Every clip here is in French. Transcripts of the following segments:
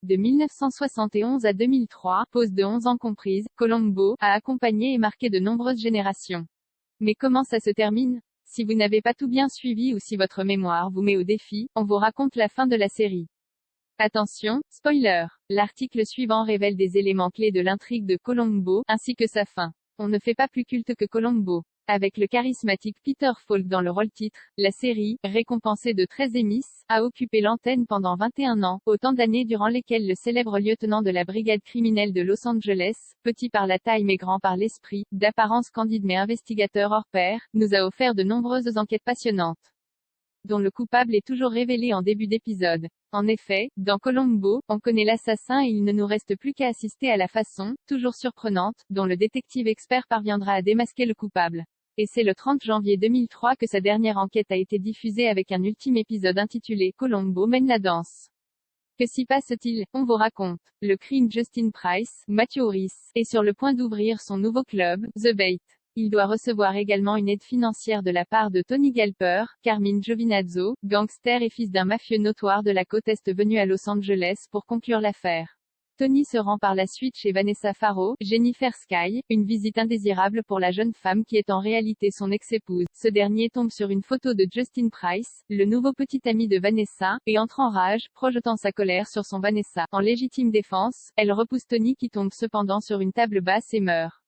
De 1971 à 2003, pause de 11 ans comprise, Colombo a accompagné et marqué de nombreuses générations. Mais comment ça se termine? Si vous n'avez pas tout bien suivi ou si votre mémoire vous met au défi, on vous raconte la fin de la série. Attention, spoiler! L'article suivant révèle des éléments clés de l'intrigue de Colombo, ainsi que sa fin. On ne fait pas plus culte que Colombo. Avec le charismatique Peter Falk dans le rôle-titre, la série, récompensée de 13 Emmys, a occupé l'antenne pendant 21 ans, autant d'années durant lesquelles le célèbre lieutenant de la brigade criminelle de Los Angeles, petit par la taille mais grand par l'esprit, d'apparence candide mais investigateur hors pair, nous a offert de nombreuses enquêtes passionnantes, dont le coupable est toujours révélé en début d'épisode. En effet, dans Colombo, on connaît l'assassin et il ne nous reste plus qu'à assister à la façon, toujours surprenante, dont le détective expert parviendra à démasquer le coupable. Et c'est le 30 janvier 2003 que sa dernière enquête a été diffusée avec un ultime épisode intitulé Colombo mène la danse. Que s'y passe-t-il? On vous raconte. Le crime Justin Price, Matthew Rhys, est sur le point d'ouvrir son nouveau club, The Bait. Il doit recevoir également une aide financière de la part de Tony Galper, Carmine Giovinazzo, gangster et fils d'un mafieux notoire de la côte Est venu à Los Angeles pour conclure l'affaire. Tony se rend par la suite chez Vanessa Farrow, Jennifer Sky, une visite indésirable pour la jeune femme qui est en réalité son ex-épouse. Ce dernier tombe sur une photo de Justin Price, le nouveau petit ami de Vanessa, et entre en rage, projetant sa colère sur son Vanessa. En légitime défense, elle repousse Tony qui tombe cependant sur une table basse et meurt.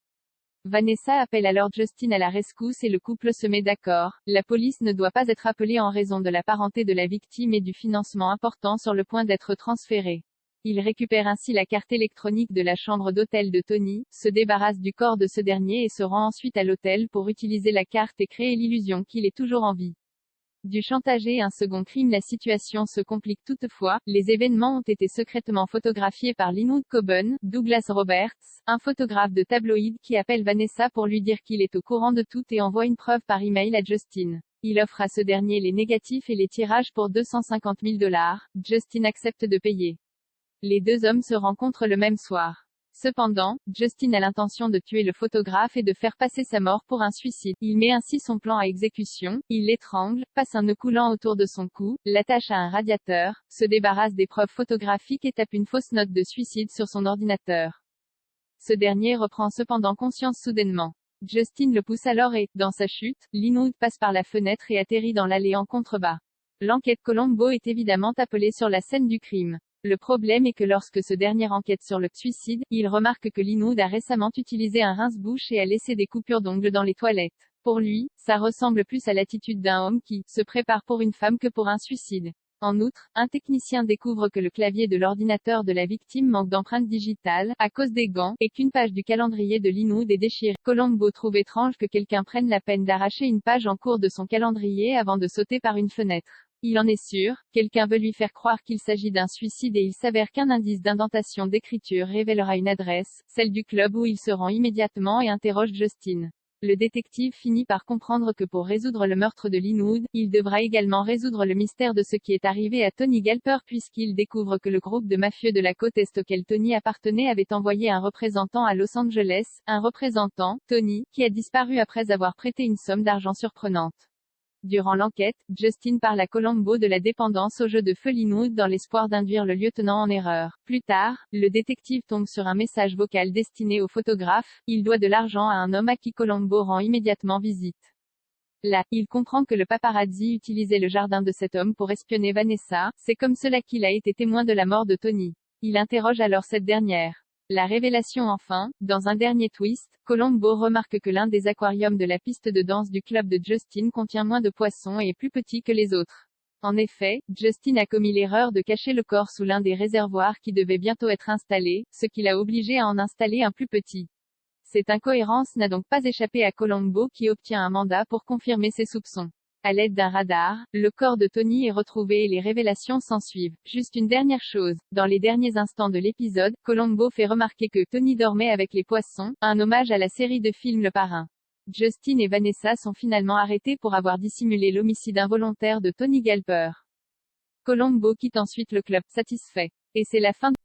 Vanessa appelle alors Justin à la rescousse et le couple se met d'accord. La police ne doit pas être appelée en raison de la parenté de la victime et du financement important sur le point d'être transféré. Il récupère ainsi la carte électronique de la chambre d'hôtel de Tony, se débarrasse du corps de ce dernier et se rend ensuite à l'hôtel pour utiliser la carte et créer l'illusion qu'il est toujours en vie. Du chantage et un second crime. La situation se complique toutefois, les événements ont été secrètement photographiés par Linwood Coburn, Douglas Roberts, un photographe de tabloïd qui appelle Vanessa pour lui dire qu'il est au courant de tout et envoie une preuve par email à Justin. Il offre à ce dernier les négatifs et les tirages pour $250 000. Justin accepte de payer. Les deux hommes se rencontrent le même soir. Cependant, Justin a l'intention de tuer le photographe et de faire passer sa mort pour un suicide. Il met ainsi son plan à exécution, il l'étrangle, passe un nœud coulant autour de son cou, l'attache à un radiateur, se débarrasse des preuves photographiques et tape une fausse note de suicide sur son ordinateur. Ce dernier reprend cependant conscience soudainement. Justin le pousse alors et, dans sa chute, Linwood passe par la fenêtre et atterrit dans l'allée en contrebas. L'enquête Colombo est évidemment appelée sur la scène du crime. Le problème est que lorsque ce dernier enquête sur le suicide, il remarque que Linwood a récemment utilisé un rince-bouche et a laissé des coupures d'ongles dans les toilettes. Pour lui, ça ressemble plus à l'attitude d'un homme qui se prépare pour une femme que pour un suicide. En outre, un technicien découvre que le clavier de l'ordinateur de la victime manque d'empreintes digitales, à cause des gants, et qu'une page du calendrier de Linwood est déchirée. Colombo trouve étrange que quelqu'un prenne la peine d'arracher une page en cours de son calendrier avant de sauter par une fenêtre. Il en est sûr, quelqu'un veut lui faire croire qu'il s'agit d'un suicide et il s'avère qu'un indice d'indentation d'écriture révélera une adresse, celle du club où il se rend immédiatement et interroge Justin. Le détective finit par comprendre que pour résoudre le meurtre de Linwood, il devra également résoudre le mystère de ce qui est arrivé à Tony Galper puisqu'il découvre que le groupe de mafieux de la côte Est auquel Tony appartenait avait envoyé un représentant à Los Angeles, un représentant, Tony, qui a disparu après avoir prêté une somme d'argent surprenante. Durant l'enquête, Justin parle à Colombo de la dépendance au jeu de feu Linwood dans l'espoir d'induire le lieutenant en erreur. Plus tard, le détective tombe sur un message vocal destiné au photographe, il doit de l'argent à un homme à qui Colombo rend immédiatement visite. Là, il comprend que le paparazzi utilisait le jardin de cet homme pour espionner Vanessa, c'est comme cela qu'il a été témoin de la mort de Tony. Il interroge alors cette dernière. La révélation enfin, dans un dernier twist, Colombo remarque que l'un des aquariums de la piste de danse du club de Justin contient moins de poissons et est plus petit que les autres. En effet, Justin a commis l'erreur de cacher le corps sous l'un des réservoirs qui devait bientôt être installé, ce qui l'a obligé à en installer un plus petit. Cette incohérence n'a donc pas échappé à Colombo qui obtient un mandat pour confirmer ses soupçons. À l'aide d'un radar, le corps de Tony est retrouvé et les révélations s'ensuivent. Juste une dernière chose, dans les derniers instants de l'épisode, Colombo fait remarquer que Tony dormait avec les poissons, un hommage à la série de films Le Parrain. Justin et Vanessa sont finalement arrêtés pour avoir dissimulé l'homicide involontaire de Tony Galper. Colombo quitte ensuite le club, satisfait. Et c'est la fin de